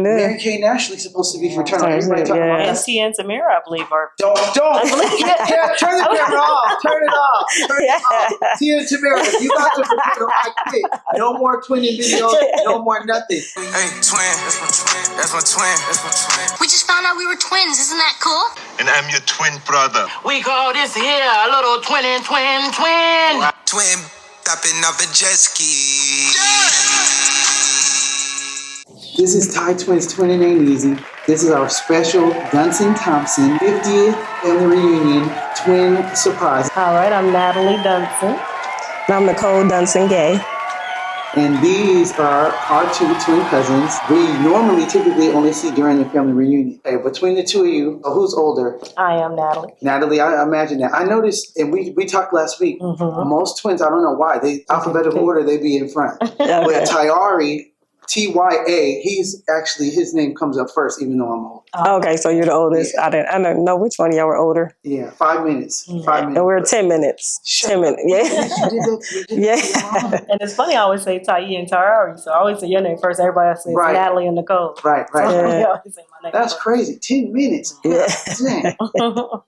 knew. Mary Kay and Ashley supposed to be fraternal. Everybody talking about And Tia and Samira, I believe, are. Don't. Turn the camera off. Turn it off. Tia and Tamara, you got to fraternal. I quit. No more twinning videos. No more nothing. Hey, twin. That's my twin. We just found out we were twins. Isn't that cool? And I'm your twin brother. We call this here a little twin. Twin tapping up a jet ski. This is TYTWINZ Twinning Ain't Easy. This is our special Dunson-Thompson 50th Family Reunion Twin Surprise. All right, I'm Natalie Dunson. And I'm Nicole Dunson-Gay. And these are our two twin cousins. We typically only see during the family reunion. Hey, between the two of you, who's older? I am Natalie. Natalie, I imagine that. I noticed, and we talked last week, most twins, I don't know why, they alphabetical order, they be in front. But Tyari, TYA, his name comes up first, even though I'm old. Okay, so you're the oldest. Yeah. I don't know which one of y'all were older. Yeah, 5 minutes. 5 minutes. And we're 10 minutes. 10 minutes. Yeah. And it's funny, I always say Tyid and Tyari, so I always say your name first. Everybody else says Natalie and Nicole. Right. So I always say my name That's first. crazy. 10 minutes. Yeah.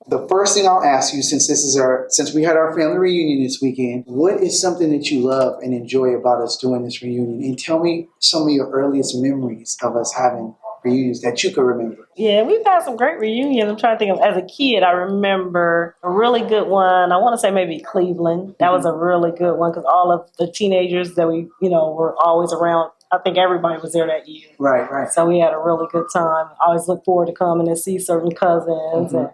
The first thing I'll ask you, since we had our family reunion this weekend, what is something that you love and enjoy about us doing this reunion? And tell me some of your earliest memories of us having reunions that you can remember. Yeah, we've had some great reunions. I'm trying to think of, as a kid, I remember a really good one. I want to say maybe Cleveland. That was a really good one because all of the teenagers that we, were always around, I think everybody was there that year. Right. So we had a really good time. I always look forward to coming and see certain cousins and,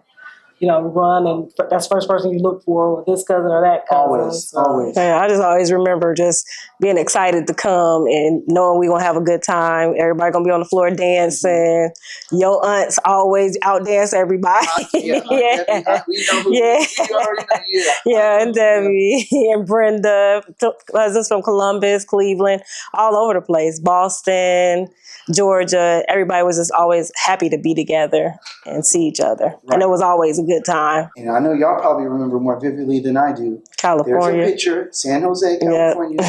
run, and that's the first person you look for with this cousin or that cousin. Always. Yeah, I just always remember just being excited to come and knowing we're going to have a good time. Everybody going to be on the floor dancing. Your aunts always out dance everybody. We know who you already know. Yeah, and Debbie and Brenda, cousins from Columbus, Cleveland, all over the place. Boston, Georgia. Everybody was just always happy to be together and see each other. Right. And it was always a good time. And I know y'all probably remember more vividly than I do. California. There's a picture, San Jose, California.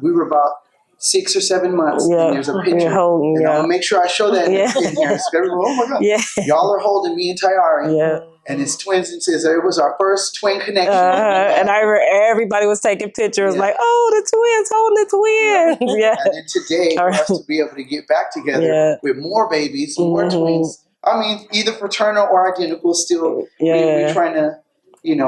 We were about 6 or 7 months, and there's a picture. And I'm going to make sure I show that in here. Oh my God. Yeah. Y'all are holding me and Tyari. Yeah. And it's twins, and says it was our first twin connection. And I remember everybody was taking pictures like, oh, the twins holding the twins. Yeah. And then today, for us to be able to get back together with more babies, more twins. I mean, either fraternal or identical, still we're trying to,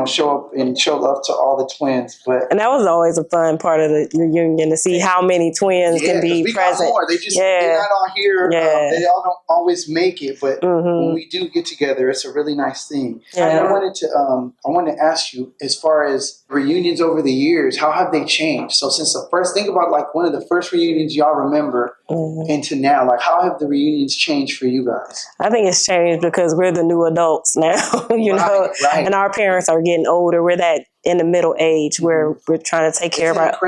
show up and show love to all the twins. And that was always a fun part of the reunion, to see how many twins can be present. More. They just they're not all here. They all don't always make it, but when we do get together, it's a really nice thing. Yeah. And I wanted to ask you, as far as reunions over the years, how have they changed? So since think about like one of the first reunions y'all remember into now, like how have the reunions changed for you guys? I think it's changed because we're the new adults now, and our parents are getting older. We're that in the middle age where we're trying to take care of our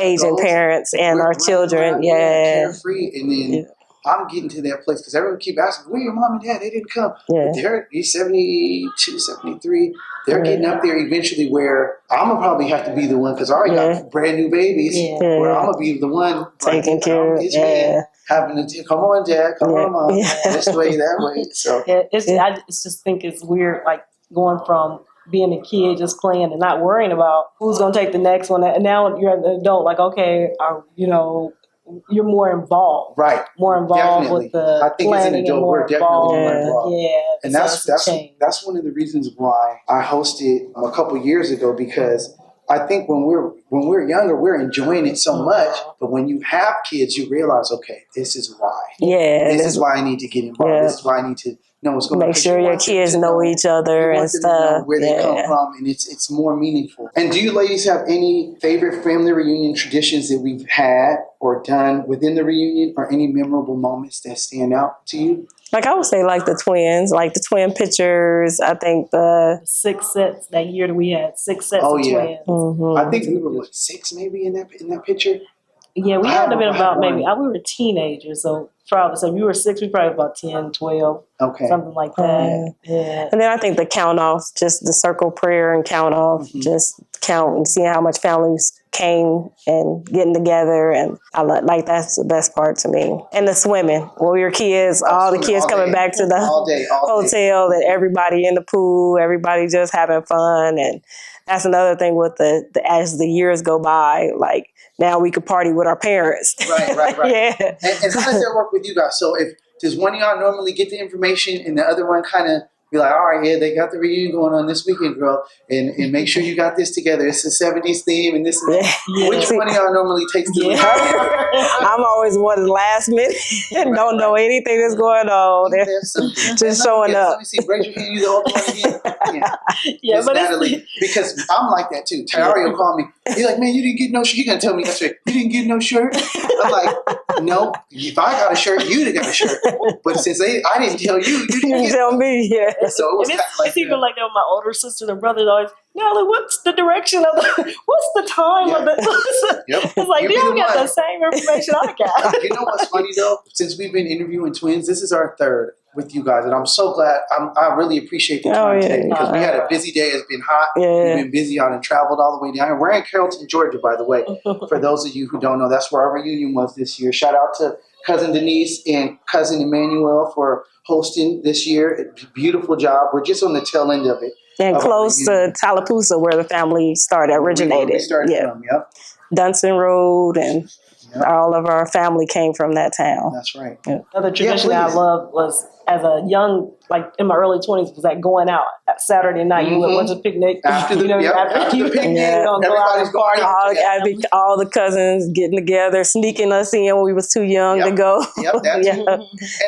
aging parents and our children. Carefree, and then I'm getting to that place because everyone keep asking, where your mom and dad? They didn't come. But they're 72, 73. They're getting up there eventually where I'm going to probably have to be the one because I already got brand new babies where I'm going to be the one taking care of it. Having to come on, Dad, come on, Mom. This way, that way. So I just think it's weird, like going from being a kid just playing and not worrying about who's going to take the next one. And now you're an adult, like, okay, you're more involved. Right. More involved with the I think as an adult, we're definitely more involved. Yeah. And that's one of the reasons why I hosted a couple years ago, because I think when we're younger, we're enjoying it so much. But when you have kids, you realize, okay, this is why. Yeah. This is why I need to get involved. Yeah. This is why I need to know what's going on. Make sure your kids know each other and stuff. Where they come from, and it's more meaningful. And do you ladies have any favorite family reunion traditions that we've had or done within the reunion, or any memorable moments that stand out to you? Like I would say, like the twins, like the twin pictures. I think the 6 sets that year that we had 6 sets of twins. Mm-hmm. I think we were 6 maybe in that picture. Yeah, we had to been about maybe we were teenagers, so probably so you were 6, we probably about 10, 12, something like that. Yeah. And then I think the count off, just the circle prayer and count off, just count and see how much families came and getting together, and I like that's the best part to me. And the swimming when we were kids, all the kids coming back to the hotel, and everybody in the pool, everybody just having fun. And that's another thing with the as the years go by, like now we could party with our parents. Right. Yeah. And how does that work with you guys? So if does one of y'all normally get the information and the other one kind of be like, all right, yeah, they got the reunion going on this weekend, girl, and make sure you got this together. It's a 70s theme and this and that. Yeah. Which one of y'all normally takes the lead? I'm always one of the last minute and don't know anything that's going on. Just showing up. Let me see, raise your hand, you the old one again. Yeah, but Natalie, because I'm like that too. Tyari will call me. He's like, man, you didn't get no shirt. He's going to tell me yesterday, you didn't get no shirt? I'm like, no, if I got a shirt, you'd have got a shirt. But since I didn't tell you, you didn't tell me, yeah. So it was kind of like it's even like that with my older sisters and brothers always, Natalie, what's the direction of what's the time of the It's like, they don't get the same information I got. You know what's funny though? Since we've been interviewing twins, this is our third with you guys, and I'm so glad. I really appreciate the time today because we had a busy day. It's been hot. Yeah. We've been busy out and traveled all the way down. We're in Carrollton, Georgia, by the way. For those of you who don't know, that's where our reunion was this year. Shout out to Cousin Denise and Cousin Emmanuel for hosting this year. Beautiful job. We're just on the tail end of it. And close to Talapoosa, where the family originated. We started from, Dunson Road, and all of our family came from that town. That's right. Another tradition I loved was, as a young, like in my early 20s, was that going out at Saturday night. You went to picnic. After the picnic, everybody's going out. All the cousins getting together, sneaking us in when we was too young to go. And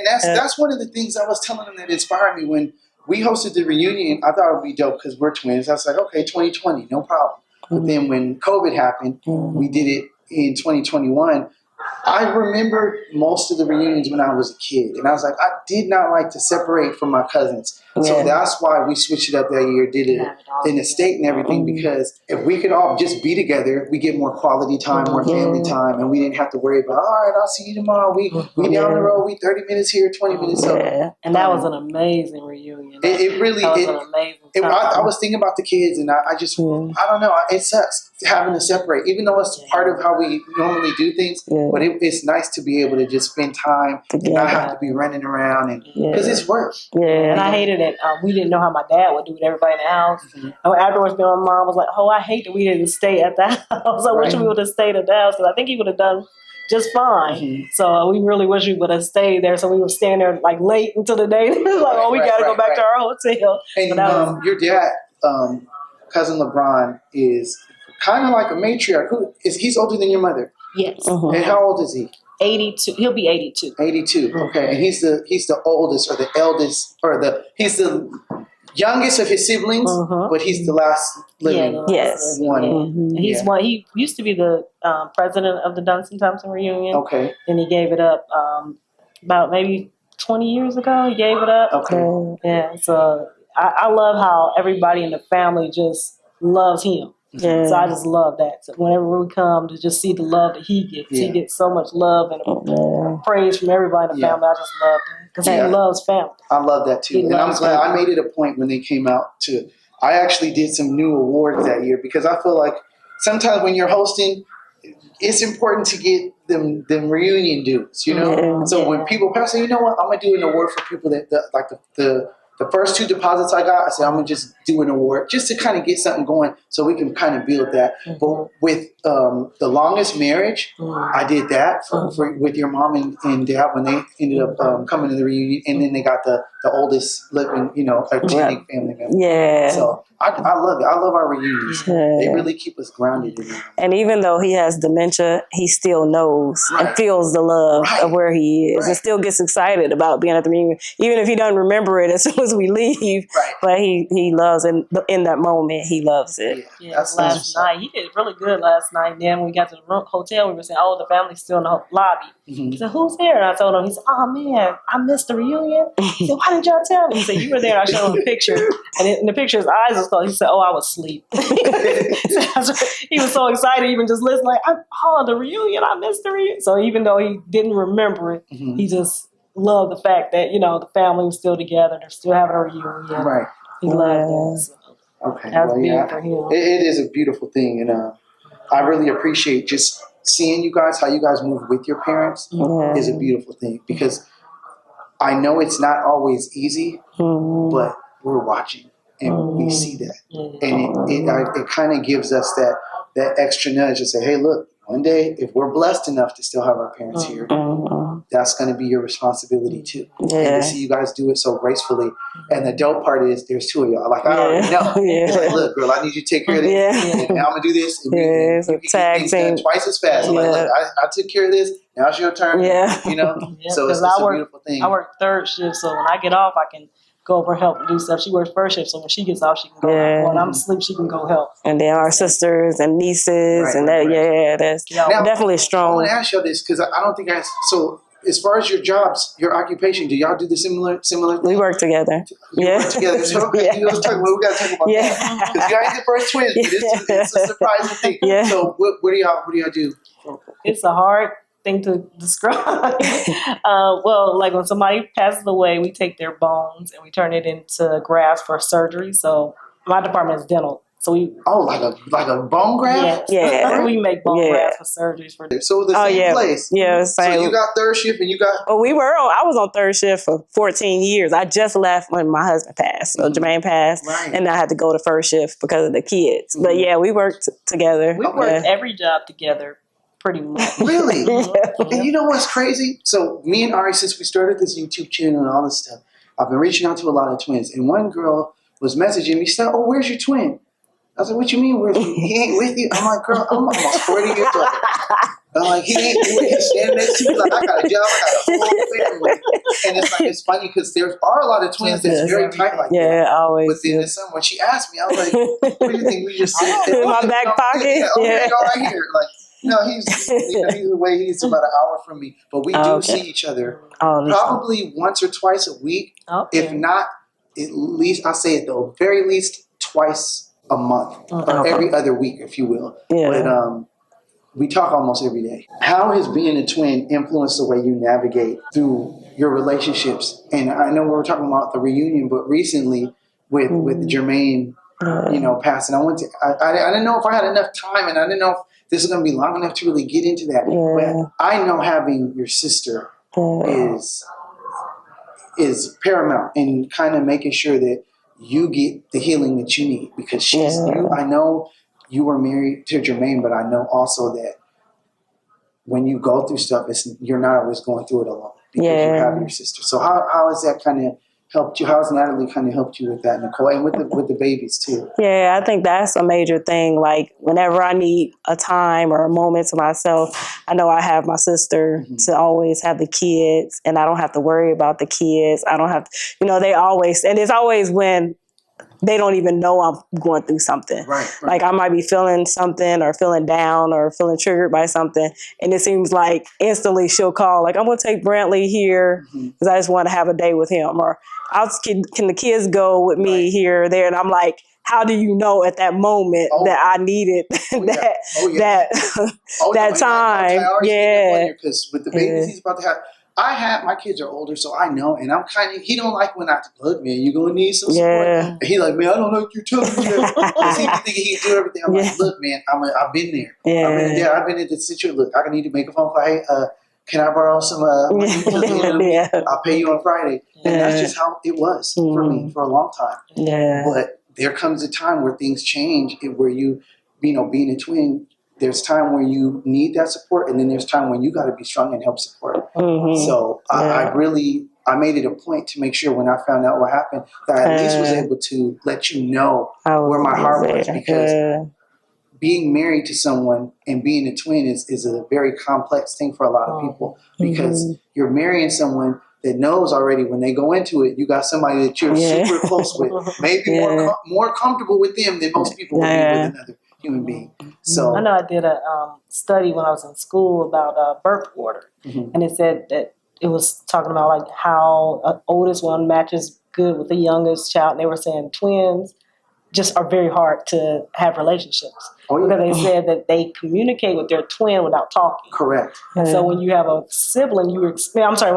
that's one of the things I was telling them that inspired me when we hosted the reunion. I thought it would be dope because we're twins. I was like, okay, 2020, no problem. But then when COVID happened, we did it in 2021. I remember most of the reunions when I was a kid, and I was like, I did not like to separate from my cousins. So that's why we switched it up that year, did it in the state and everything, because if we could all just be together, we get more quality time, more family time, and we didn't have to worry about, all right, I'll see you tomorrow. We down the road, we 30 minutes here, 20 minutes. So, and that was an amazing reunion. It really was an amazing time. I was thinking about the kids, and I just, I don't know, it sucks having to separate, even though it's part of how we normally do things, but it's nice to be able to just spend time and not have to be running around, and because it's work. And I hated it. We didn't know how my dad would do with everybody in the house. And afterwards, my mom was like, oh, I hate that we didn't stay at the house. I wish we would have stayed at the house, because I think he would have done just fine. So we really wish we would have stayed there. So we were staying there like late into the day. It was like, oh, we got to go back to our hotel. And your dad, cousin Lebron, is kind of like a matriarch. He's older than your mother? Yes. And how old is he? 82. He'll be 82. 82. Okay. And he's the oldest, or the eldest, or he's the youngest of his siblings, but he's the last living one. He's one. He used to be the president of the Dunson-Thompson Reunion. Okay. And he gave it up about maybe 20 years ago. He gave it up. Okay. Yeah. So I love how everybody in the family just loves him. Yeah. So I just love that. So whenever we come to just see the love that he gets, he gets so much love and praise from everybody in the family. I just love that because he loves family. I love that too. And I'm glad I made it a point when they came out to, I actually did some new awards that year, because I feel like sometimes when you're hosting, it's important to get them reunion dues, you know? So when people pass, you know what, I'm going to do an award for people that like the first 2 deposits I got, I said, I'm going to just do an award just to kind of get something going so we can kind of build that. But with the longest marriage, I did that with your mom and dad when they ended up coming to the reunion. And then they got the oldest living, attending family member. Yeah. So I love it. I love our reunions. Yeah. They really keep us grounded in it. And even though he has dementia, he still knows and feels the love of where he is and still gets excited about being at the reunion, even if he doesn't remember it as soon as we leave. But he loves it. In that moment, he loves it. Yeah, last night. He did really good last night. And then when we got to the hotel, we were saying, oh, the family's still in the lobby. He said, who's there? And I told him, he said, oh, man, I missed the reunion. He said, why didn't y'all tell me? He said, you were there. I showed him a picture. And in the picture, his eyes was closed. He said, oh, I was asleep. He was so excited, even just listening, like, the reunion, I missed the reunion. So even though he didn't remember it, he just loved the fact that, the family was still together. They're still having a reunion. He loved that. So okay. That's big for him. It is a beautiful thing. And I really appreciate just seeing you guys, how you guys move with your parents is a beautiful thing, because I know it's not always easy, but we're watching and we see that. And it kind of gives us that extra nudge to say, hey, look, one day, if we're blessed enough to still have our parents here, that's going to be your responsibility too. And to see you guys do it so gracefully. And the dope part is there's two of y'all. Like, I already know. It's like, look, girl, I need you to take care of this. And now I'm going to do this. And it's a tag team. Twice as fast. I'm like, look, I took care of this. Now it's your turn. You know? So it's a beautiful thing. I work third shift, so when I get off, I can go over help and do stuff. She works first shift, so when she gets off, she can go. When I'm asleep, she can go help. And then our sisters and nieces and that. That's now, definitely strong. I want to ask y'all this because I don't think I asked. So as far as your jobs, your occupation, do y'all do the similar thing? We work together. You work together. So we got to talk about that. Because you ain't the first twins, but it's a surprising thing. So what do y'all do? It's a hard thing to describe. Well, like when somebody passes away, we take their bones and we turn it into grafts for surgery. So my department is dental. So we like a bone graft? We make bone grafts for surgeries for so the same place. Same. So you got third shift and you got I was on third shift for 14 years. I just left when my husband passed. So Jermaine passed and I had to go to first shift because of the kids. But we worked together. We worked every job together. Pretty much. Really? And you know what's crazy? So me and Ari, since we started this YouTube channel and all this stuff, I've been reaching out to a lot of twins. And one girl was messaging me, said, "Oh, where's your twin?" I said, "What you mean, where's he? He ain't with you?" I'm like, "Girl, I'm almost 40 years old." I'm like, "He ain't with you, standing next to you." Like, I got a job, I got a whole family. And it's funny because there are a lot of twins that's very tight like that. Always. But then when she asked me, I was like, "What do you think we just sit in my back pocket?" Go right here. Like, no, he's away. He's about an hour from me, but we do see each other probably once or twice a week. If not, at least I say it though, very least twice a month or every other week, if you will. But we talk almost every day. How has being a twin influenced the way you navigate through your relationships? And I know we were talking about the reunion, but recently with Jermaine, passing, I didn't know if I had enough time, and I didn't know if this is going to be long enough to really get into that. But I know having your sister is paramount in kind of making sure that you get the healing that you need, because I know you were married to Jermaine, but I know also that when you go through stuff, you're not always going through it alone because you have your sister. So how has that kind of helped you? How has Natalie kind of helped you with that, Nicole, and with the babies too? Yeah, I think that's a major thing. Like whenever I need a time or a moment to myself, I know I have my sister to always have the kids, and I don't have to worry about the kids. I don't have, they always, and it's always when they don't even know I'm going through something. Right. Like I might be feeling something or feeling down or feeling triggered by something. And it seems like instantly she'll call, like, I'm going to take Brantley here because I just want to have a day with him. Or can the kids go with me here or there? And I'm like, how do you know at that moment that I needed that time? Because with the babies he's about to have, my kids are older, so I know, and I'm kind of, he don't like when I, look, man, you're going to need some support. And he like, man, I don't like you telling me that. Because he be thinking he can do everything. I'm like, look, man, I've been there. I've been in the situation. Look, I need to make a phone call. Hey, can I borrow some money? I'll pay you on Friday. And that's just how it was for me for a long time. But there comes a time where things change, where being a twin, there's time where you need that support, and then there's time when you got to be strong and help support. So I made it a point to make sure when I found out what happened that I at least was able to let you know where my heart was, because being married to someone and being a twin is a very complex thing for a lot of people, because you're marrying someone that knows already when they go into it, you got somebody that you're super close with, maybe more comfortable with them than most people would be with another human being. So I know I did a study when I was in school about birth order, and it said that it was talking about like how oldest one matches good with the youngest child, and they were saying twins just are very hard to have relationships because they said that they communicate with their twin without talking. Correct. And so when you have a sibling, when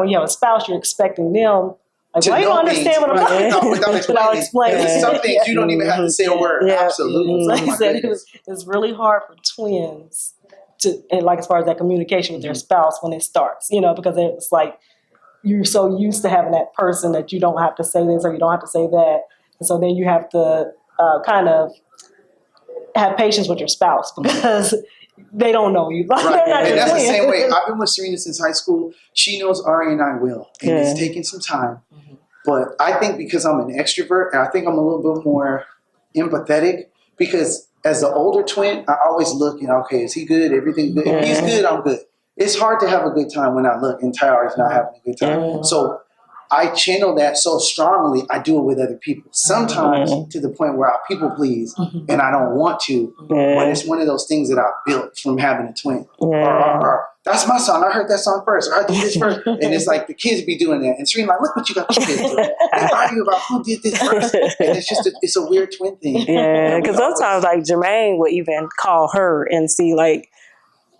you have a spouse, you're expecting them Like, why you don't understand what I'm saying? Without explaining. There's some things you don't even have to say a word. Yeah. Absolutely. Like I said, it's really hard for twins to, and like as far as that communication with their spouse when it starts, because it's like you're so used to having that person that you don't have to say this or you don't have to say that. And so then you have to kind of have patience with your spouse because they don't know you. Right. And that's the same way. I've been with Serena since high school. She knows Ari and I well. And it's taken some time. But I think because I'm an extrovert, and I think I'm a little bit more empathetic because as the older twin, I always look and, okay, is he good? Everything good? If he's good, I'm good. It's hard to have a good time when I look and Tyari's not having a good time. So I channel that so strongly, I do it with other people. Sometimes to the point where I people please and I don't want to, but it's one of those things that I built from having a twin. Or, that's my song. I heard that song first. Or I did this first. And it's like the kids be doing that. And Serena like, look what you got your kids doing. They argue about who did this first. And it's just it's a weird twin thing. Yeah, because sometimes like Jermaine would even call her and see like,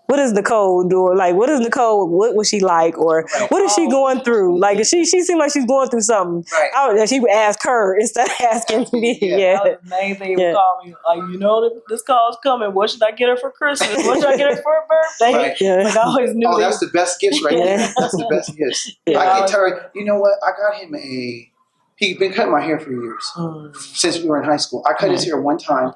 what is Nicole doing? Like, what is Nicole? What was she like? Or what is she going through? Like, she seemed like she's going through something. Right. She would ask her instead of asking me. That was the main thing. He would call me, like, this call's coming. What should I get her for Christmas? What should I get her for her birthday? Right. Yeah. Like, I always knew. That's the best gifts right there. That's the best gifts. I get Terry. You know what? I got him he'd been cutting my hair for years since we were in high school. I cut his hair one time.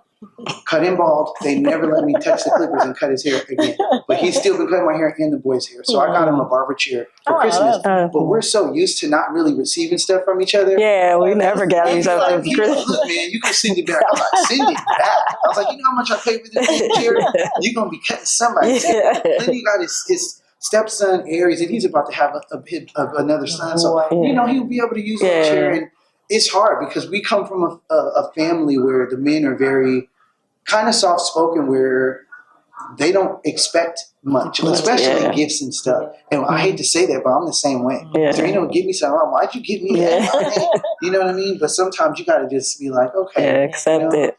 Cut him bald. They never let me touch the clippers and cut his hair again. But he's still been cutting my hair and the boys' hair. So I got him a barber chair for Christmas. But we're so used to not really receiving stuff from each other. Yeah, we never got each other for Christmas. Look, man, you can send it back. I'm like, send it back. I was like, you know how much I paid for this chair? You're going to be cutting somebody's hair. Then you got his stepson, Aries, and he's about to have another son. So, he'll be able to use that chair. And it's hard because we come from a family where the men are very kind of soft-spoken, where they don't expect much, especially gifts and stuff. And I hate to say that, but I'm the same way. So, give me something. Why'd you give me that? You know what I mean? But sometimes you got to just be like, okay. Accept it.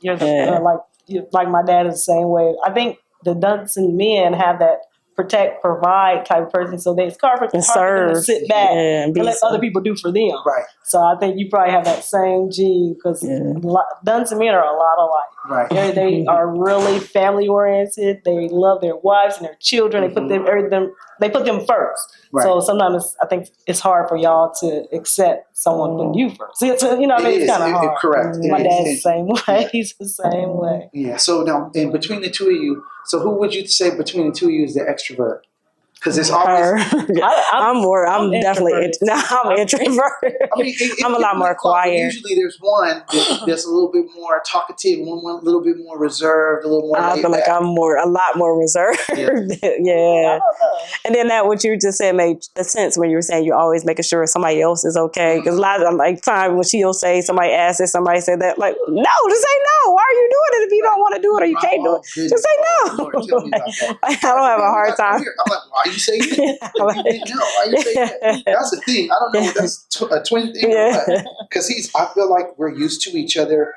Like my dad is the same way. I think the Dunson men have that protect, provide type of person. So it's hard for them to sit back and let other people do for them. Right. So I think you probably have that same gene because Dunson men are a lot alike. Right. They are really family oriented. They love their wives and their children. They put them first. Right. So sometimes I think it's hard for y'all to accept someone putting you first. So, it's kind of hard. Correct. My dad's the same way. He's the same way. Yeah. So now, in between the two of you, so who would you say between the two of you is the extrovert? Because it's always I'm definitely I'm an introvert. I'm a lot more quiet. Usually there's one that's a little bit more talkative, one a little bit more reserved, a little more. I feel like I'm a lot more reserved. Yeah. And then that what you just said made sense when you were saying you're always making sure somebody else is okay. Because a lot of time when she'll say somebody asked if somebody said that, like, no, just say no. Why are you doing it if you don't want to do it or you can't do it? Just say no. Lord, tell me about that. I don't have a hard time. I'm like, why you say that? Why you say that? That's the thing. I don't know if that's a twin thing. Because I feel like we're used to each other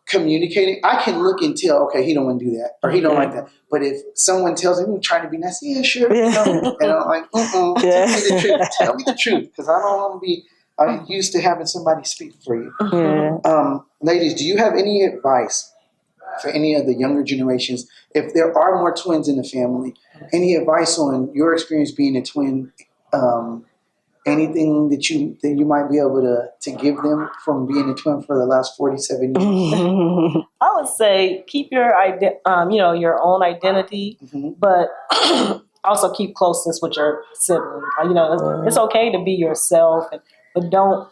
communicating. I can look and tell, okay, he don't want to do that or he don't like that. But if someone tells me, I'm trying to be nice, sure. And I'm like, tell me the truth. Tell me the truth. Because I don't want to be, I'm used to having somebody speak for you. Ladies, do you have any advice for any of the younger generations? If there are more twins in the family, any advice on your experience being a twin? Anything that you might be able to give them from being a twin for the last 47 years? I would say keep your your own identity, but also keep closeness with your sibling. It's okay to be yourself, but don't.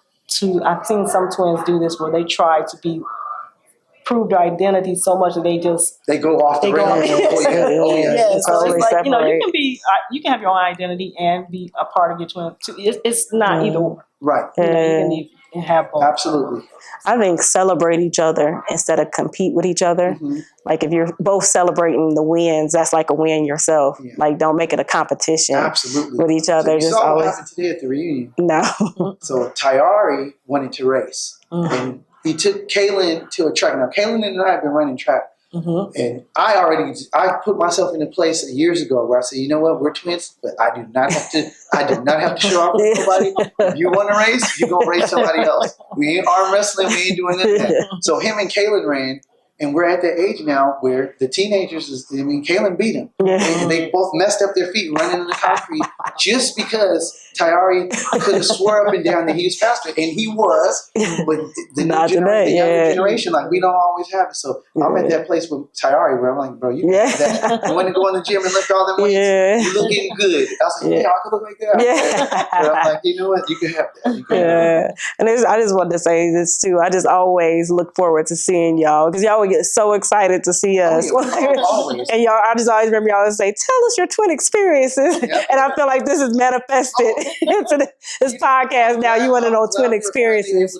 I've seen some twins do this where they try to prove their identity so much that they go off the rails. So it's like you can have your own identity and be a part of your twin too. It's not either or. Right. You can have both. Absolutely. I think celebrate each other instead of compete with each other. Like if you're both celebrating the wins, that's like a win yourself. Like don't make it a competition with each other. So you saw what happened today at the reunion. No. So Tyari wanted to race. And he took Kaylin to a track. Now, Kaylin and I have been running track And I put myself in a place years ago where I said, you know what, we're twins, but I do not have to show off with nobody. If you want to race, you're going to race somebody else. We ain't arm wrestling. We ain't doing that. So him and Kaylin ran. And we're at that age now where the teenagers, Kaylin beat him. And they both messed up their feet running in the concrete just because Tyari could have swore up and down that he was faster. And he was. But the younger generation, like, we don't always have it. So I'm at that place with Tyari where I'm like, bro, you can have that. I want to go in the gym and lift all them weights. You look getting good. I was like, I could look like that. But I'm like, you know what? You can have that. You can have that. And I just wanted to say this too. I just always look forward to seeing y'all because y'all would get so excited to see us. And y'all, I just always remember y'all would say, tell us your twin experiences. And I feel like this is manifested into this podcast now. You want to know twin experiences.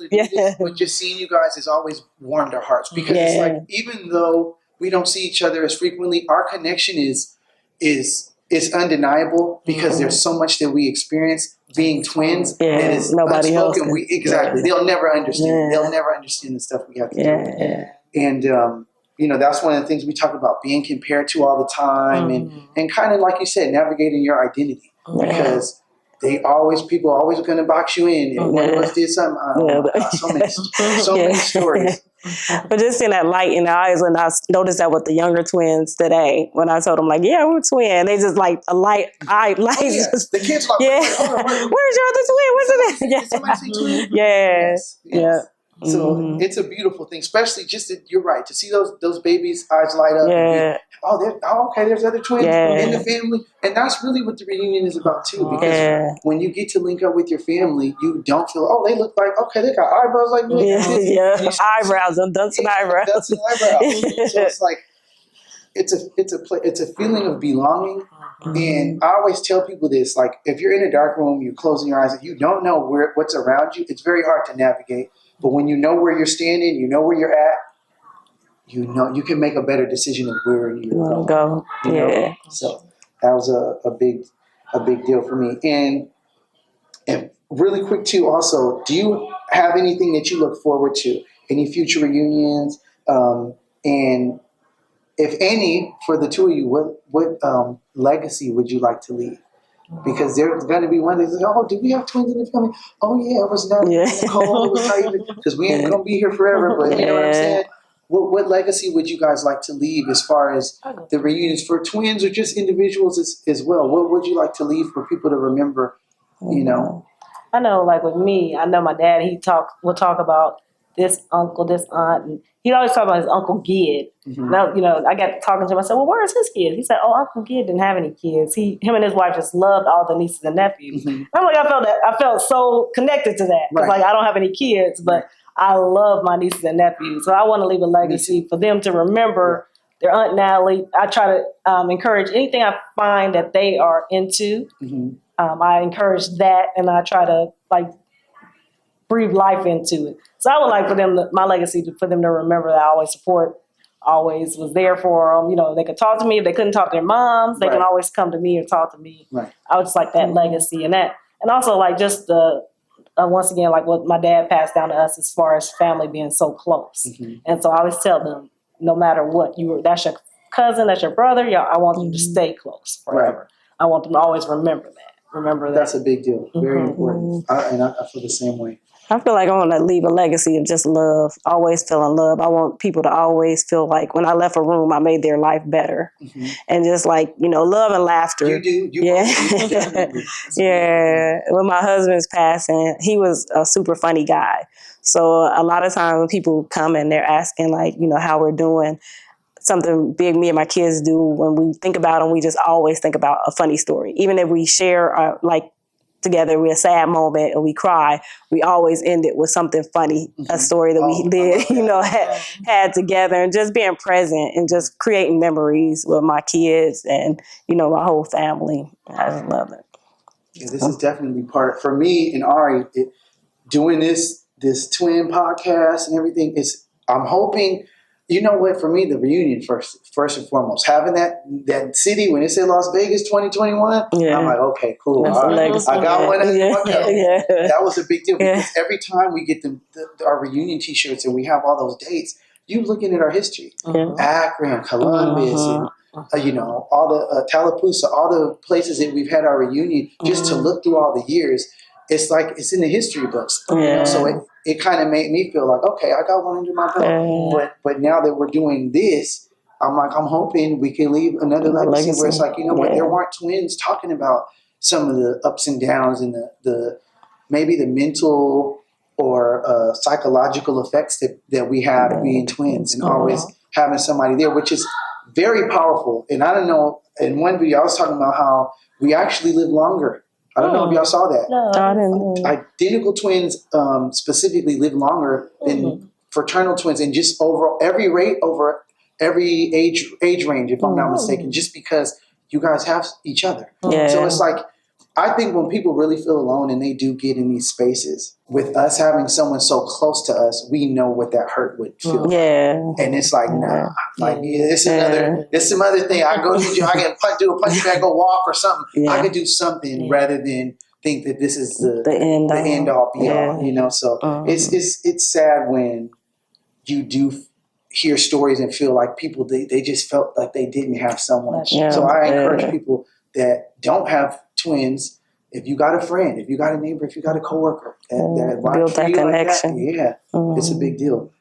But just seeing you guys has always warmed our hearts because it's like, even though we don't see each other as frequently, our connection is undeniable because there's so much that we experience being twins that is nobody unspoken. Else They'll never understand. They'll never understand the stuff we have to do. And that's one of the things we talk about, being compared to all the time and kind of, like you said, navigating your identity because people always are going to box you in. And one of us did something. So many stories. But just seeing that light in the eyes when I noticed that with the younger twins today, when I told them, like, yeah, we're twin, they just like a light. The kids are like, where's your other twin? What's it? Did somebody say twin? Yes. So it's a beautiful thing, especially you're right, to see those babies' eyes light up. Okay, there's other twins in the family. And that's really what the reunion is about too, because when you get to link up with your family, you don't feel, they look like, they got eyebrows like me. Eyebrows, and Dunson eyebrows. Dunson eyebrows. So it's like, it's a feeling of belonging. And I always tell people this, like, if you're in a dark room, you're closing your eyes, and you don't know what's around you, it's very hard to navigate. But when you know where you're standing, you know where you're at, you can make a better decision of where you want to go. So that was a big deal for me. And really quick too, also, do you have anything that you look forward to? Any future reunions? And if any, for the two of you, what legacy would you like to leave? Because there's going to be one that's like, did we have twins in the family? Oh, yeah, it was Natalie and Nicole. It was Tyid, because we ain't going to be here forever. But you know what I'm saying? What legacy would you guys like to leave as far as the reunions for twins or just individuals as well? What would you like to leave for people to remember, I know, like with me, I know my dad, will talk about this uncle, this aunt, and he'd always talk about his Uncle Gid. Now, I got talking to him. I said, well, where's his kids? He said, Uncle Gid didn't have any kids. Him and his wife just loved all the nieces and nephews. I'm like, I felt so connected to that. Because I don't have any kids, but I love my nieces and nephews. So I want to leave a legacy for them to remember their Aunt Natalie. I try to encourage anything I find that they are into. I encourage that, and I try to breathe life into it. So I would like for them, my legacy, for them to remember that I always support, always was there for them. They could talk to me. If they couldn't talk to their moms, they can always come to me or talk to me. I would just like that legacy and that. And also just the, once again, like what my dad passed down to us as far as family being so close. And so I always tell them, no matter what, that's your cousin, that's your brother, I want them to stay close forever. I want them to always remember that. That's a big deal. Very important. And I feel the same way. I feel like I want to leave a legacy of just love, always feeling love. I want people to always feel like when I left a room, I made their life better. And just love and laughter. You do. When my husband's passing, he was a super funny guy. So a lot of times when people come and they're asking how we're doing, something big me and my kids do when we think about them, we just always think about a funny story. Even if we share together, we're a sad moment and we cry, we always end it with something funny, a story that we did, had together, and just being present and just creating memories with my kids and, my whole family. I just love it. Yeah, this is definitely for me and Ari, doing this twin podcast and everything I'm hoping, for me, the reunion first and foremost, having that city when it said Las Vegas 2021, I'm like, okay, cool. I got one. That was a big deal because every time we get our reunion T-shirts and we have all those dates, you looking at our history, Akron, Columbus, and all the Talapoosa, all the places that we've had our reunion, just to look through all the years, it's like it's in the history books. So it kind of made me feel like, okay, I got one under my belt. But now that we're doing this, I'm hoping we can leave another legacy where it's like, what, there weren't twins talking about some of the ups and downs and the maybe the mental or psychological effects that we have being twins, and always having somebody there, which is very powerful. And I don't know, in one video I was talking about how we actually live longer. I don't know if y'all saw that. No, I didn't know. Identical twins specifically live longer than fraternal twins, and just over every age range, if I'm not mistaken, just because you guys have each other. So it's like, I think when people really feel alone and they do get in these spaces, with us having someone so close to us, we know what that hurt would feel like. And it's like, it's some other thing. I go to the gym, I can do a punch bag, go walk or something. I could do something rather than think that this is the end all be all. So it's sad when you do hear stories and feel like people they just felt like they didn't have someone. So I encourage people that don't have twins, if you got a friend, if you got a neighbor, if you got a coworker that build that connection, like that, it's a big deal.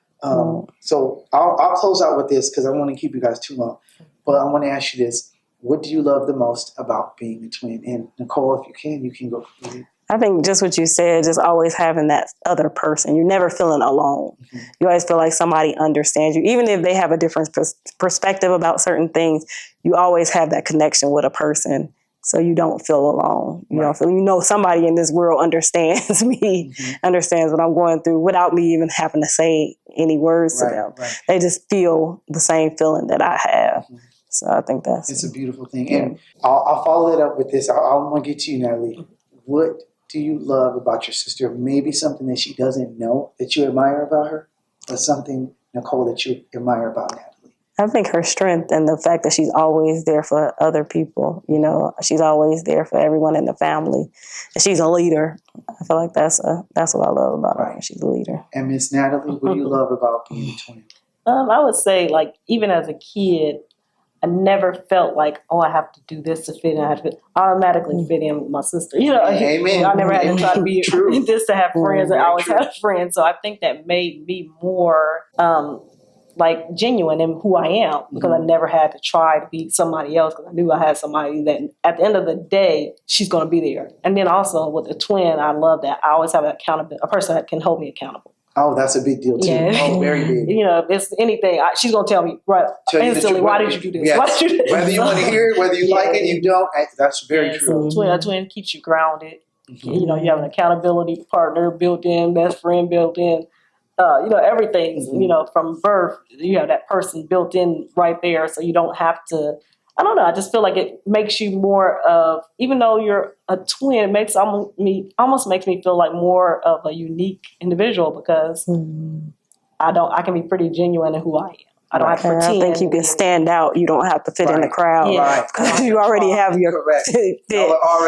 So I'll close out with this because I don't want to keep you guys too long, but I want to ask you this: what do you love the most about being a twin? And Nicole, if you can go. I think just what you said, just always having that other person. You're never feeling alone. You always feel like somebody understands you. Even if they have a different perspective about certain things, you always have that connection with a person. So you don't feel alone. You don't feel, somebody in this world understands me, understands what I'm going through without me even having to say any words to them. They just feel the same feeling that I have. So I think it's a beautiful thing. And I'll follow it up with this. I want to get to you, Natalie. What do you love about your sister? Maybe something that she doesn't know that you admire about her, or something, Nicole, that you admire about Natalie? I think her strength and the fact that she's always there for other people. She's always there for everyone in the family. And she's a leader. I feel like that's what I love about her. She's a leader. And Miss Natalie, what do you love about being a twin? I would say, like, even as a kid, I never felt like, I have to do this to fit in. I have to automatically fit in with my sister. Amen. I never had to try to be this to have friends. I always had friends. So I think that made me more genuine in who I am, because I never had to try to be somebody else, because I knew I had somebody that at the end of the day, she's going to be there. And then also with the twin, I love that I always have a person that can hold me accountable. Oh, that's a big deal too. Oh, very big. If it's anything, she's going to tell me instantly, why did you do this? Yes. Why did you do this? Whether you want to hear it, whether you like it, you don't. That's very true. So a twin keeps you grounded. You have an accountability partner built in, best friend built in. Everything, from birth, you have that person built in right there. So you don't have to, I don't know. I just feel like it makes you more of, even though you're a twin, it almost makes me feel like more of a unique individual, because I can be pretty genuine in who I am. I don't have to pretend. I think you can stand out. You don't have to fit in the crowd. Because you already have your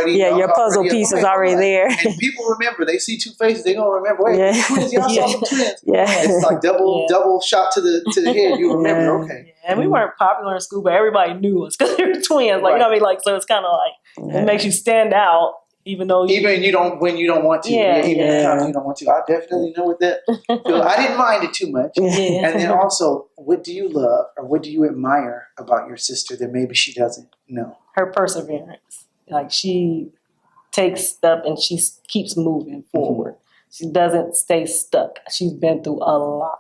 your puzzle pieces already there. And people remember. They see two faces. They don't remember. Wait, twins. Y'all saw some twins. It's like double shot to the head. You remember. Okay. And we weren't popular in school, but everybody knew us because they were twins. Like, you know what I mean? Like, so it's kind of like, it makes you stand out. Even though when you don't want to, even the times you don't want to, I definitely know what that feels. I didn't mind it too much. And then also, what do you love or what do you admire about your sister that maybe she doesn't know? Her perseverance. Like, she takes stuff and she keeps moving forward. She doesn't stay stuck. She's been through a lot.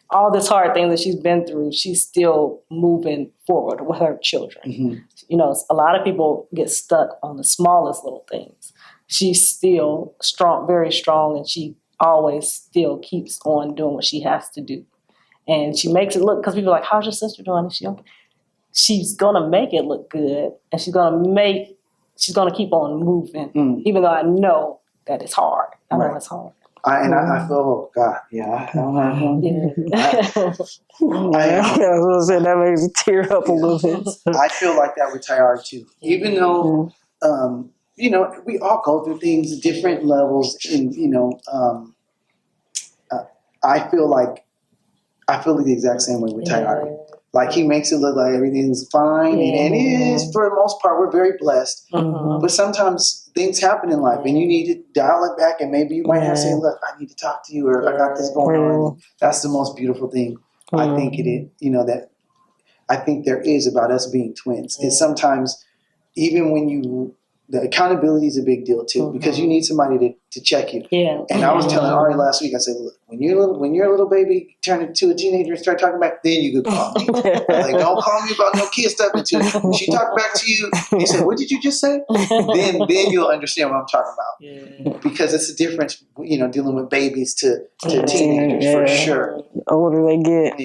All this hard thing that she's been through, she's still moving forward with her children. A lot of people get stuck on the smallest little things. She's still strong, very strong, and she always still keeps on doing what she has to do. And she makes it look, because people are like, how's your sister doing? Is she okay? She's going to make it look good, and she's going to keep on moving, even though I know that it's hard. I know it's hard. I feel, oh God, that makes me tear up a little bit. I feel like that with Tyari too. Even though, we all go through things at different levels, and I feel like I feel the exact same way with Tyari. Like, he makes it look like everything's fine, and it is, for the most part. We're very blessed. But sometimes things happen in life, and you need to dial it back, and maybe you might have to say, look, I need to talk to you, or I got this going on. That's the most beautiful thing, I think it is, that I think there is about us being twins. Is sometimes, even when the accountability is a big deal too, because you need somebody to check you. And I was telling Ari last week, I said, look, when you're a little baby, turn into a teenager and start talking back, then you could call me. Like, don't call me about no kid stuff until she talked back to you. You said, what did you just say? then you'll understand what I'm talking about. Because it's a difference, dealing with babies to teenagers for sure. The older they get.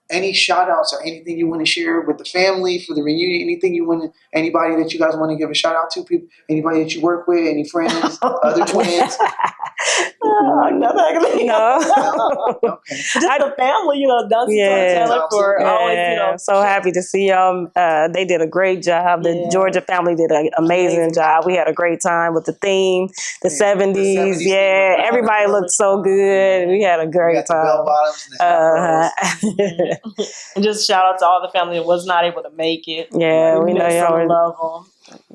Any shout outs or anything you want to share with the family for the reunion? Anything anybody that you guys want to give a shout out to? People, anybody that you work with, any friends, other twins? Nothing. No. Okay. Just the family, Dunson-Thompson for always, So happy to see y'all. They did a great job. The Georgia family did an amazing job. We had a great time with the theme, the 70s. Yeah, everybody looked so good. We had a great time. Bell bottoms and just shout out to all the family that was not able to make it. Yeah, we know y'all love them.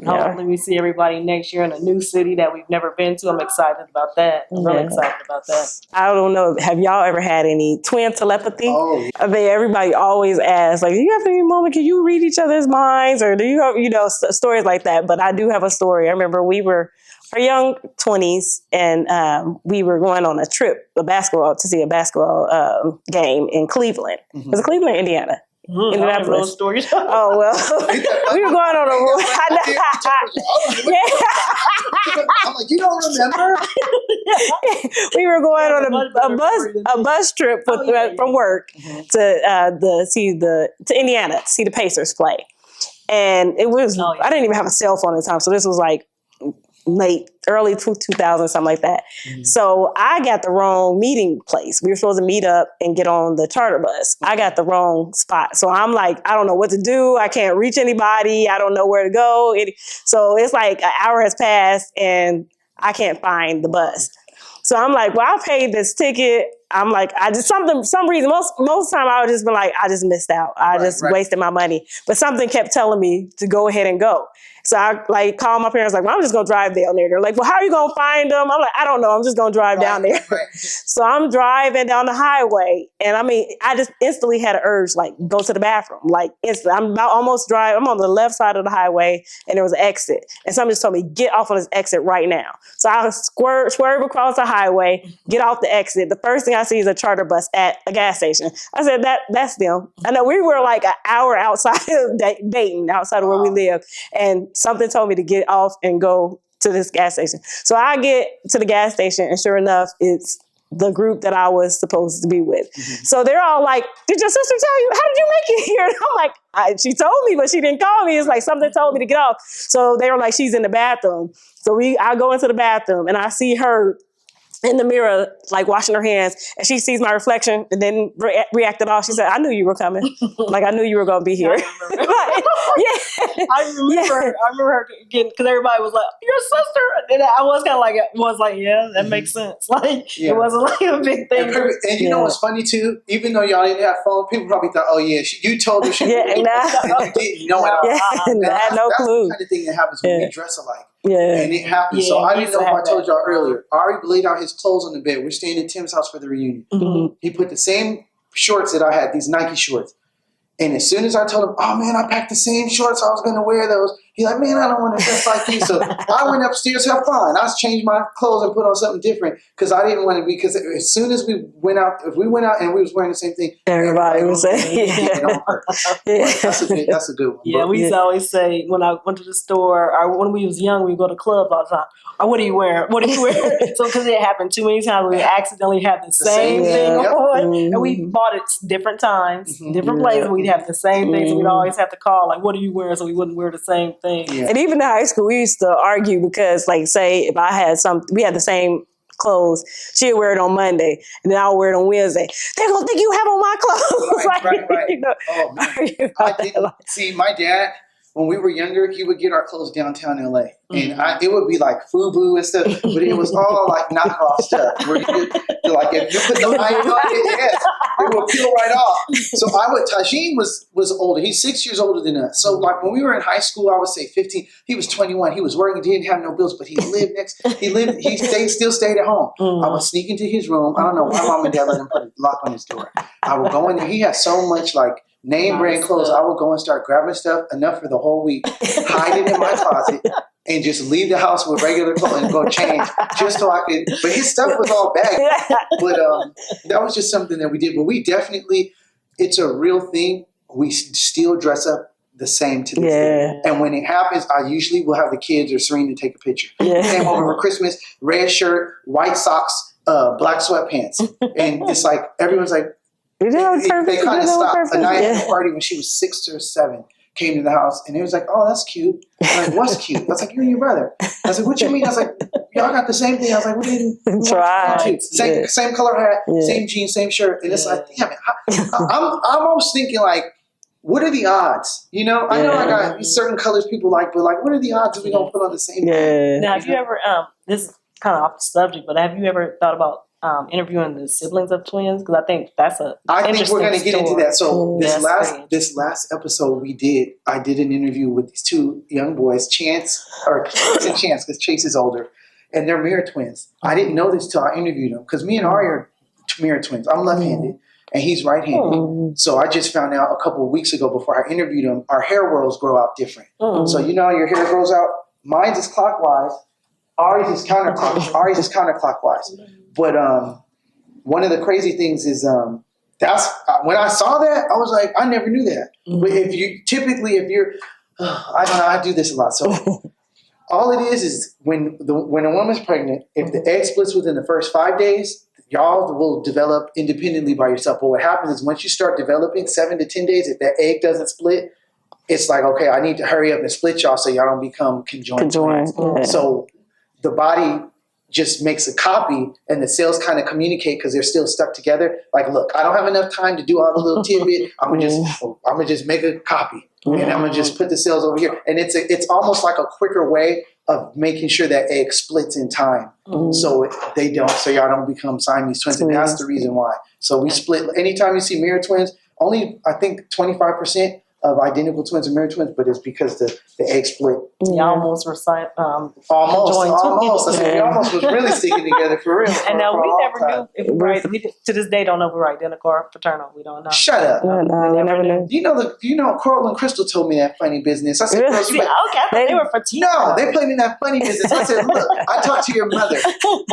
Hopefully we see everybody next year in a new city that we've never been to. I'm excited about that. I'm really excited about that. I don't know. Have y'all ever had any twin telepathy? Oh, yeah. I mean, everybody always asks, like, do you have any moment? Can you read each other's minds? Or do you have, stories like that? But I do have a story. I remember we were our young 20s and we were going on a trip, to see a basketball game in Cleveland. Was it Cleveland or Indiana? Indianapolis. Stories. Oh, well, we were going on a I'm like, you don't remember? We were going on a bus trip from work to Indiana to see the Pacers play. And it was, I didn't even have a cell phone at the time. So this was like early 2000, something like that. So I got the wrong meeting place. We were supposed to meet up and get on the charter bus. I got the wrong spot. So I'm like, I don't know what to do. I can't reach anybody. I don't know where to go. So it's like an hour has passed and I can't find the bus. So I'm like, well, I paid this ticket. I'm like, some reason, most of the time I would just be like, I just missed out. I wasted my money. But something kept telling me to go ahead and go. So I called my parents, like, well, I'm just going to drive down there. They're like, well, how are you going to find them? I'm like, I don't know. I'm just going to drive down there. So I'm driving down the highway. And I just instantly had an urge, like, go to the bathroom. Like, instantly. I'm on the left side of the highway and there was an exit. And somebody just told me, get off on this exit right now. So I swerve across the highway, get off the exit. The first thing I see is a charter bus at a gas station. I said, that's them. I know we were like an hour outside of Dayton, outside of where we live. And something told me to get off and go to this gas station. So I get to the gas station and sure enough, it's the group that I was supposed to be with. So they're all like, did your sister tell you? How did you make it here? And I'm like, she told me, but she didn't call me. It's like something told me to get off. So they were like, she's in the bathroom. So I go into the bathroom and I see her in the mirror, like washing her hands, and she sees my reflection and then reacted off. She said, I knew you were coming. Like, I knew you were going to be here. I remember her getting, because everybody was like, your sister. And I was kind of like, yeah, that makes sense. Like, it wasn't like a big thing. And you know what's funny too? Even though y'all didn't have phone, people probably thought, oh yeah, you told her she and you didn't know it. I had no clue. That's the kind of thing that happens when we dress alike. Yeah. And it happened. So I didn't know if I told y'all earlier. Ari laid out his clothes on the bed. We're staying at Tim's house for the reunion. He put the same shorts that I had, these Nike shorts. And as soon as I told him, oh man, I packed the same shorts, I was going to wear those. He's like, man, I don't want to dress like you. So I went upstairs, fine. I changed my clothes and put on something different because I didn't want to be, because as soon as we went out, if we went out and we was wearing the same thing, everybody was saying, that's a good one. Yeah, we used to always say when I went to the store, or when we was young, we would go to clubs all the time. Or what are you wearing? What are you wearing? So because it happened too many times, we accidentally had the same thing on, and we bought it different times, different places. We'd have the same thing, so we'd always have to call, like, what are you wearing? So we wouldn't wear the same thing. And even in high school, we used to argue because, like, say if I had we had the same clothes, she'd wear it on Monday, and then I'll wear it on Wednesday. They're gonna think you have on my clothes. Right. Oh man, I didn't see my dad. when we were younger, he would get our clothes downtown LA. And it would be like FUBU and stuff, but it was all like knockoff stuff. Where like if you put the iron on it would peel right off. So Tajin was older. He's 6 years older than us. So like when we were in high school, I would say 15. He was 21. He was working. He didn't have no bills, but he still stayed at home. I would sneak into his room. I don't know why mom and dad let him put a lock on his door. I would go in there. He had so much like name brand clothes. I would go and start grabbing stuff enough for the whole week, hide it in my closet, and just leave the house with regular clothes and go change just so I could. But his stuff was all baggy. But that was just something that we did. But we definitely, it's a real thing. We still dress up the same to this day. And when it happens, I usually will have the kids or Serena take a picture. Came over for Christmas, red shirt, white socks, black sweatpants. And it's like, everyone's like, they kind of stopped. A night at the party when she was 6 or 7. Came to the house and it was like, oh, that's cute. I was like, what's cute? I was like, you and your brother. I was like, what you mean? I was like, y'all got the same thing. I was like, we didn't try. Same color hat, same jeans, same shirt. And it's like, damn it. I'm almost thinking like, what are the odds? You know, I know I got certain colors people like, but like, what are the odds that we gonna put on the same thing? Now, have you ever, this is kind of off the subject, but have you ever thought about interviewing the siblings of twins? Because I think that's I think we're going to get into that. So this last episode I did an interview with these 2 young boys, Chance, because Chase is older, and they're mirror twins. I didn't know this till I interviewed them because me and Ari are mirror twins. I'm left-handed and he's right-handed. So I just found out a couple of weeks ago before I interviewed him, our hair whirls grow out different. So you know how your hair grows out? Mine's is clockwise. Ari's is counterclockwise. But one of the crazy things is that's when I saw that, I was like, I never knew that. But if you're, I don't know, I do this a lot. So all it is when a woman's pregnant, if the egg splits within the first 5 days, y'all will develop independently by yourself. But what happens is once you start developing 7 to 10 days, if that egg doesn't split, it's like, okay, I need to hurry up and split y'all so y'all don't become conjoined. So the body just makes a copy and the cells kind of communicate because they're still stuck together. Like, look, I don't have enough time to do all the little tidbit. I'm gonna just make a copy and I'm gonna just put the cells over here. And it's almost like a quicker way of making sure that egg splits in time. So y'all don't become Siamese twins. And that's the reason why. So we split. Anytime you see mirror twins, only I think 25% of identical twins are mirror twins, but it's because the egg split. You almost were almost. I said we almost was really sticking together for real. And now we never knew if we were, to this day don't know if we're identical or fraternal. We don't know. Shut up. We never knew. You know, Coral and Crystal told me that funny business. I said, girl, I thought they were fraternal. No, they played me that funny business. I said, look, I talked to your mother.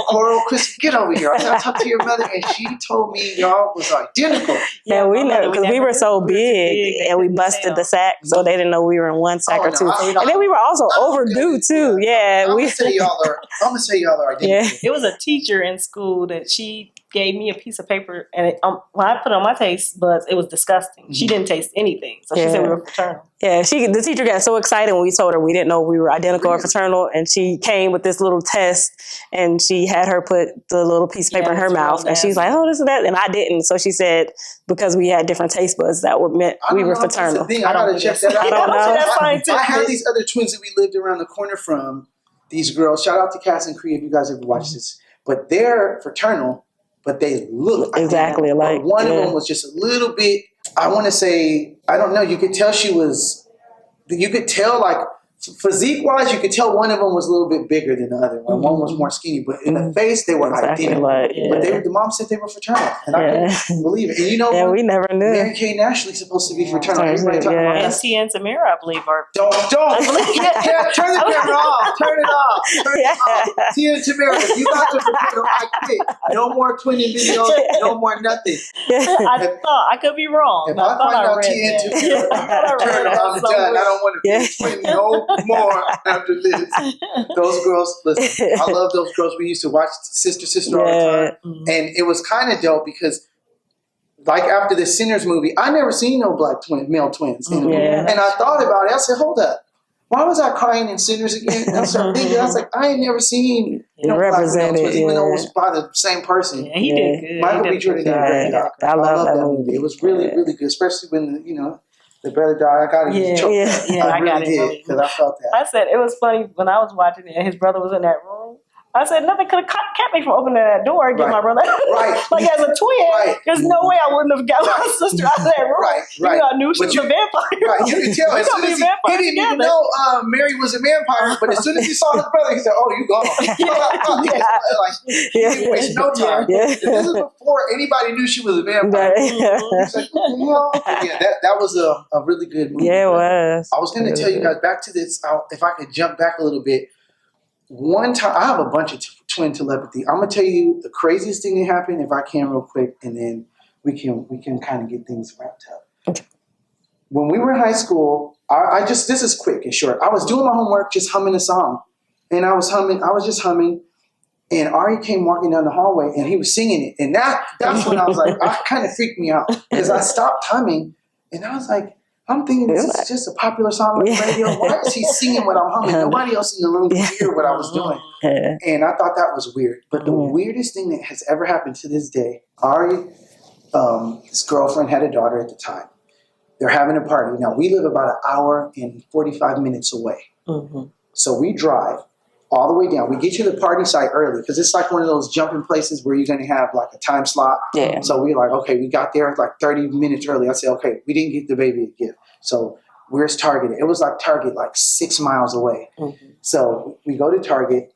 Coral, Crystal, get over here. I said, I talked to your mother and she told me y'all was identical. Yeah, we know because we were so big and we busted the sack, so they didn't know we were in one sack or two. And then we were also overdue too. Yeah, I'm gonna say y'all are identical. Yeah. It was a teacher in school that she gave me a piece of paper, and when I put it on my taste buds, it was disgusting. She didn't taste anything, so she said we were fraternal. Yeah, the teacher got so excited when we told her we didn't know we were identical or fraternal, and she came with this little test, and she had her put the little piece of paper in her mouth, and she's like, "Oh, this is that," and I didn't. So she said because we had different taste buds, that would meant we were fraternal. I gotta check that out. I don't know. I have these other twins that we lived around the corner from. These girls, shout out to Cass and Cree if you guys ever watch this, but they're fraternal. But they look exactly alike. But one of them was just a little bit, I want to say, I don't know, you could tell like physique-wise, you could tell one of them was a little bit bigger than the other one. One was more skinny, but in the face, they were identical. But the mom said they were fraternal, and I couldn't believe it. And you know, we never knew. Mary-Kate and Ashley's supposed to be fraternal. Everybody talking about and Tia and Samira, I believe, are. Don't. Turn the camera off. Turn it off. Tia and Tamara, if you guys are fraternal, I quit. No more twinning videos. No more nothing. I could be wrong. If I find out Tia and Tamara, I'm done. I don't want to be twin no more after this. Those girls, listen, I love those girls. We used to watch Sister all the time. And it was kind of dope because like after the Sinners movie, I never seen no male twins. And I thought about it. I said, hold up. Why was I crying in Sinners again? And I started thinking, I was like, I ain't never seen black male twins, even though it was by the same person. Yeah, he did good. Michael B. Jordan did a great job. I love that movie. It was really, really good, especially when, the brother died. I got to choke. Yeah, I got it because I felt that. I said it was funny when I was watching it and his brother was in that room. I said nothing could have kept me from opening that door and get my brother. Right. Like as a twin, there's no way I wouldn't have got my sister out of that room. Right. You know, I knew she was a vampire. Right. You could tell. As soon as he didn't even know Mary was a vampire, but as soon as he saw his brother, he said, "Oh, you gone." Like he didn't waste no time. This is before anybody knew she was a vampire. He's like, "What the hell?" Yeah, that was a really good movie. Yeah, it was. I was going to tell you guys back to this. If I could jump back a little bit. One time, I have a bunch of twin telepathy. I'm gonna tell you the craziest thing that happened, if I can, real quick, and then we can kind of get things wrapped up. Okay. When we were in high school, this is quick and short. I was doing my homework, just humming a song, and I was just humming, and Ari came walking down the hallway, and he was singing it, and that's when I was like, I kind of freaked me out because I stopped humming, and I was like. I'm thinking this is just a popular song on the radio. Why is he singing what I'm humming? Nobody else in the room could hear what I was doing. And I thought that was weird. But the weirdest thing that has ever happened to this day, Ari, his girlfriend had a daughter at the time. They're having a party. Now, we live about an hour and 45 minutes away. Mm-hmm. So we drive all the way down. We get to the party site early because it's like one of those jumping places where you're going to have like a time slot. Yeah. So we're like, okay, we got there like 30 minutes early. I said, okay, we didn't get the baby a gift. So where's Target? It was like Target like 6 miles away. Mm-hmm. So we go to Target.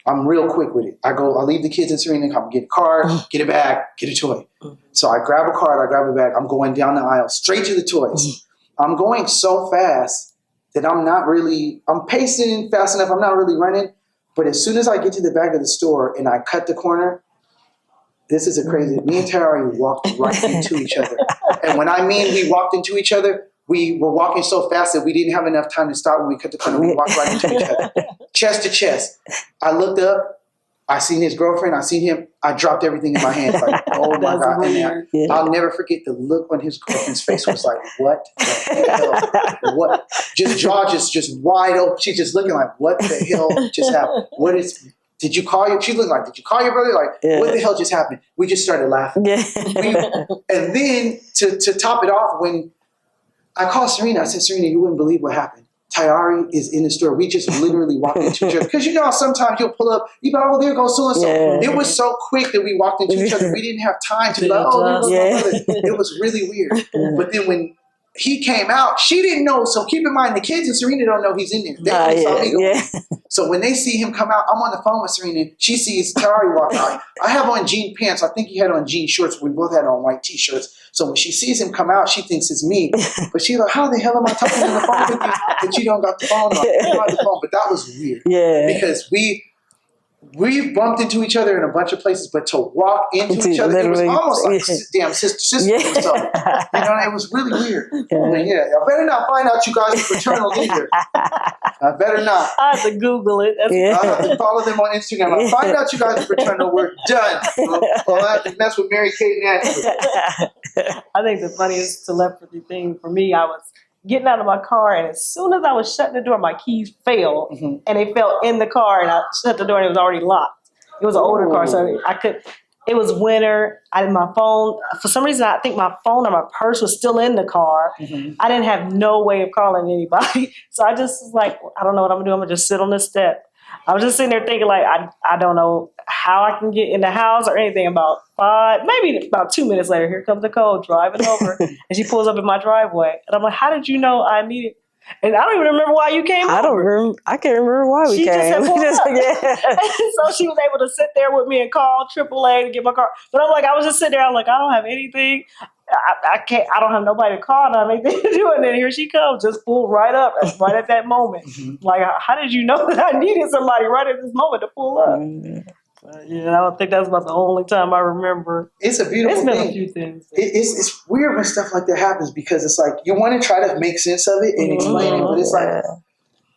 I'm real quick with it. I leave the kids in Serena, come get a card, get a bag, get a toy. Mm-hmm. So I grab a card, I grab a bag. I'm going down the aisle straight to the toys. Mm-hmm. I'm going so fast that I'm pacing fast enough. I'm not really running. But as soon as I get to the back of the store and I cut the corner, this is me and Tyari walked right into each other. And when I mean we walked into each other, we were walking so fast that we didn't have enough time to stop when we cut the corner. We walked right into each other, chest to chest. I looked up. I seen his girlfriend. I seen him. I dropped everything in my hands. Like, oh my God. And I'll never forget the look on his girlfriend's face was like, what the hell? What? Jaw just wide open. She's just looking like, what the hell just happened? Did you call your, she looked like, did you call your brother? Like, what the hell just happened? We just started laughing. And then to top it off, when I called Serena, I said, Serena, you wouldn't believe what happened. Tyari is in the store. We just literally walked into each other. Because you know how sometimes you'll pull up, you go, oh, there goes so-and-so. Yeah. It was so quick that we walked into each other. We didn't have time to be like, oh, there goes my brother. It was really weird. But then when he came out, she didn't know. So keep in mind, the kids and Serena don't know he's in there. They only saw me go. So when they see him come out, I'm on the phone with Serena. She sees Tyari walk out. I have on jean pants. I think he had on jean shorts. We both had on white T-shirts. So when she sees him come out, she thinks it's me. But she's like, how the hell am I talking on the phone with you? But you don't got the phone on. You don't have the phone. But that was weird. Yeah. Because we bumped into each other in a bunch of places, but to walk into each other, it was almost like damn sister. So, you know, it was really weird. I better not find out you guys are fraternal either. I better not. I have to Google it. I have to follow them on Instagram. I find out you guys are fraternal. We're done. I'll have to mess with Mary Kate and Ashley. I think the funniest telepathy thing for me, I was getting out of my car, and as soon as I was shutting the door, my keys fell, and they fell in the car, and I shut the door, and it was already locked. It was an older car, so it was winter. I had my phone. For some reason, I think my phone or my purse was still in the car. I didn't have no way of calling anybody, so I just was like, I don't know what I'm gonna do. I'm gonna just sit on the step. I was just sitting there thinking, like, I don't know how I can get in the house or anything. About 2 minutes later, here comes Nicole driving over, and she pulls up in my driveway. And I'm like, how did you know I needed? And I don't even remember why you came over. I can't remember why we came. Just had pulled up. So she was able to sit there with me and call AAA to get my car. But I'm like, I was just sitting there. I'm like, I don't have anything. I can't. I don't have nobody to call. I don't have anything to do. And then here she comes, just pulled right up, right at that moment. Like, how did you know that I needed somebody right at this moment to pull up? I don't think that's about the only time I remember. It's a beautiful thing. It's been a few things. It's weird when stuff like that happens because it's like you want to try to make sense of it and explain it, but it's like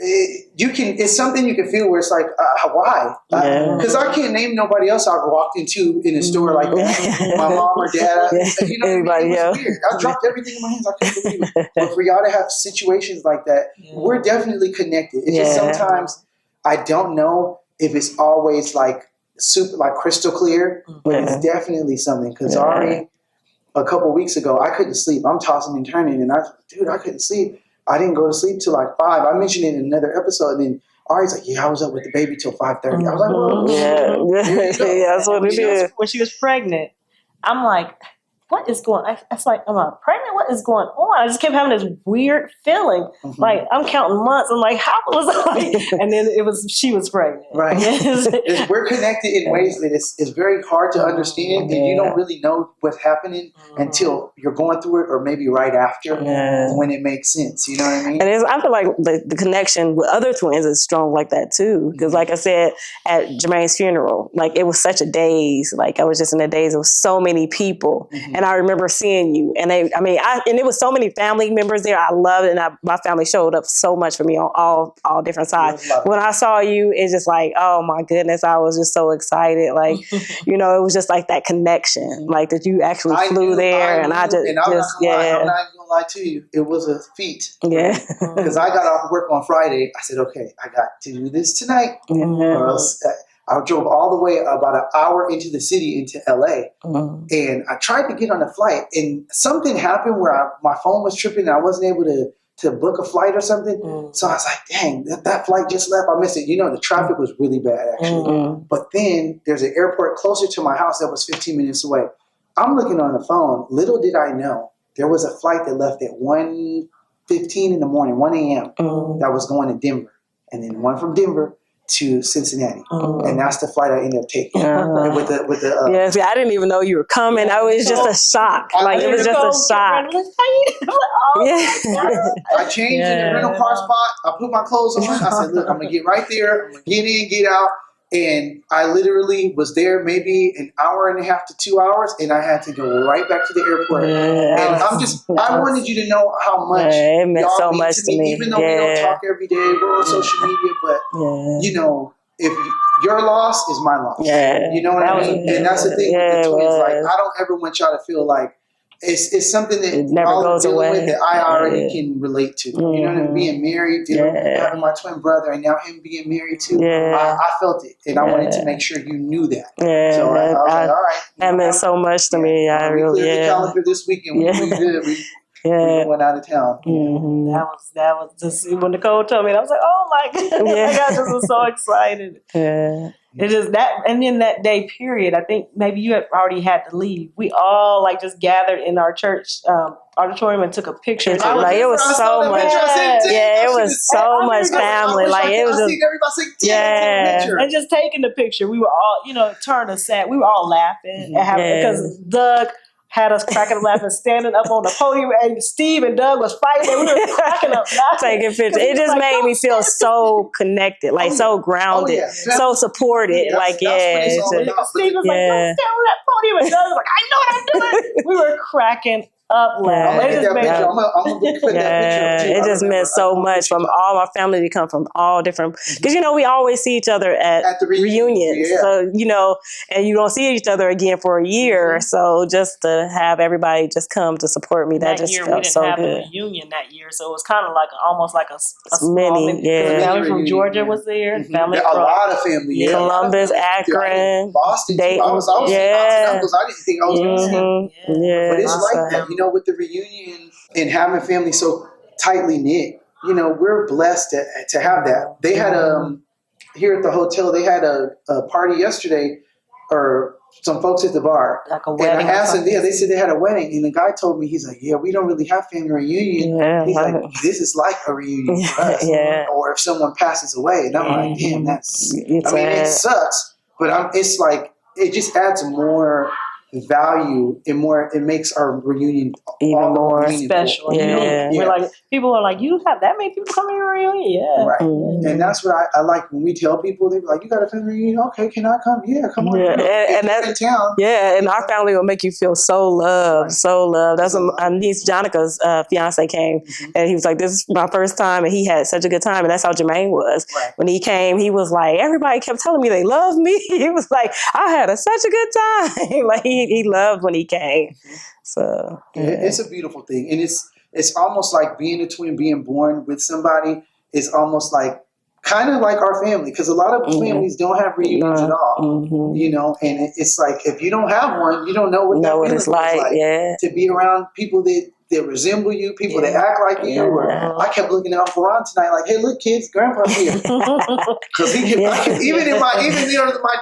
it's something you can feel where it's like, why? Because I can't name nobody else I've walked into in a store like that. My mom or dad. You know, everybody else. Weird. I dropped everything in my hands. I couldn't believe it. But for y'all to have situations like that, we're definitely connected. It's just sometimes I don't know if it's always like super, like crystal clear, but it's definitely something. Because Ari, a couple weeks ago, I couldn't sleep. I'm tossing and turning, and I couldn't sleep. I didn't go to sleep till like 5. I mentioned it in another episode, and then Ari's like, yeah, I was up with the baby till 5:30. I was like, well, yeah, that's what it is. When she was pregnant, I'm like, what is going on? It's like, am I pregnant? What is going on? I just kept having this weird feeling. Like, I'm counting months. I'm like, how was I? And then she was pregnant. Right. We're connected in ways that it's very hard to understand, and you don't really know what's happening until you're going through it, or maybe right after when it makes sense. You know what I mean? And I feel like the connection with other twins is strong like that too. Because like I said, at Jermaine's funeral, like it was such a daze. Like I was just in a daze. There was so many people. And I remember seeing you, and and it was so many family members there. I loved it, and my family showed up so much for me on all different sides. When I saw you, it's just like, oh my goodness, I was just so excited. Like, it was just like that connection, like that you actually flew there, and I'm not gonna lie to you, it was a feat. Yeah, because I got off work on Friday. I said, okay, I got to do this tonight, or else. I drove all the way about an hour into the city, into LA, and I tried to get on a flight, and something happened where my phone was tripping, and I wasn't able to book a flight or something. So I was like, dang, that flight just left. I missed it. The traffic was really bad, actually. But then there's an airport closer to my house that was 15 minutes away. I'm looking on the phone. Little did I know, there was a flight that left at 1:15 in the morning, 1 a.m., that was going to Denver, and then one from Denver to Cincinnati, and that's the flight I ended up taking. See, I didn't even know you were coming. I was just a shock. It was just a shock. I changed in the rental car spot. I put my clothes on. I said, "Look, I'm gonna get right there. I'm gonna get in, get out." And I literally was there maybe an hour and a half to 2 hours, and I had to go right back to the airport. And I wanted you to know how much it meant so much to me. Even though we don't talk every day, we're on social media, but if your loss is my loss, you know what I mean. And that's the thing with the twins. Like, I don't ever want y'all to feel like it's something that never goes away. With that I already can relate to. You know what I mean? Being married, having my twin brother, and now him being married too. I felt it, and I wanted to make sure you knew that. So I was like, all right, that meant so much to me. I we really cleared the calendar this weekend. We good. We went out of town. That was just when Nicole told me. I was like, oh my goodness! I just was so excited. It is that, and in that day period, I think maybe you had already had to leave. We all just gathered in our church auditorium and took a picture. It was so much. It was so much family. It was just and just taking the picture. We were all turned us sad. We were all laughing and having because Doug had us cracking up laughing, standing up on the podium, and Steve and Doug was fighting, and we were cracking up laughing. Taking pictures. It just made me feel so connected, so grounded, so supported. Steve was like, don't stand on that podium, and Doug was like, I know what I'm doing. We were cracking up laughing. It just meant so much from all my family to come from all different, because we always see each other at the reunions. So and you don't see each other again for a year. So just to have everybody just come to support me, that just felt so good. We didn't have the reunion that year, so it was kind of almost like a mini. Family from Georgia was there. Family from a lot of family. Columbus, Akron, Boston. Dayton. I was I didn't think I was going to see. But it's like that. With the reunion and having family so tightly knit, we're blessed to have that. They had here at the hotel, they had a party yesterday, or some folks at the bar. Like a wedding. And I asked them, they said they had a wedding, and the guy told me, he's like, we don't really have family reunion. He's like, this is like a reunion for us. Or if someone passes away. And I'm like, damn, it sucks, but it's like, it just adds more value and more. It makes our reunion even more special. We're like, people are like, you have that many people coming to your reunion? Right. And that's what I like when we tell people. They're like, you got a family reunion? Okay, can I come? Yeah, come on. And that's in town. And our family will make you feel so loved, so loved. That's when my niece Jonica's fiance came, and he was like, this is my first time, and he had such a good time. And that's how Jermaine was. When he came, he was like, everybody kept telling me they love me. He was like, I had such a good time. He loved when he came. So it's a beautiful thing, and it's almost like being a twin, being born with somebody is almost like kind of like our family, because a lot of families don't have reunions at all, you know, and it's like, if you don't have one, you don't know what that feeling is like. To be around people that resemble you, people that act like you. Or I kept looking out for Ron tonight, like, hey, look, kids, Grandpa's here. Because even my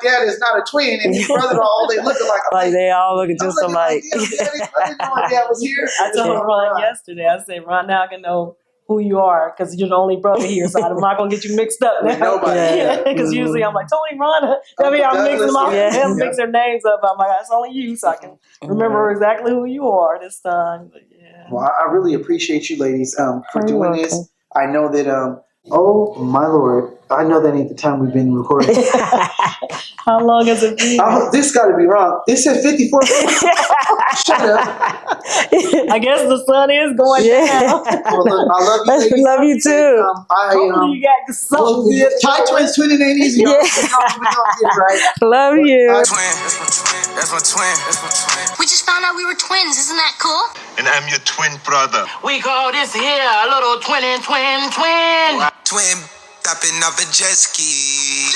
dad is not a twin, and his brother-in-law, they look alike. Like they all look just alike. I didn't know my dad was here. I told Ron yesterday, I said, Ron, now I can know who you are, because you're the only brother here, so I'm not going to get you mixed up now. Nobody. Because usually I'm like, Tony, Ron, I mean, I'm mixing them up. Them mix their names up. I'm like, it's only you, so I can remember exactly who you are this time. But well, I really appreciate you ladies for doing this. I know that, oh my Lord, I know that ain't the time we've been recording. How long has it been? This got to be wrong. It said 54 minutes. Shut up. I guess the sun is going down. Well, look, I love you ladies. Love you too. Hopefully you got something. TYTWINZ twinning ain't easy. Right? Love you. Twin. That's my twin. That's my twin. We just found out we were twins. Isn't that cool? And I'm your twin brother. We call this here a little twin. Twin, tapping up a jet ski.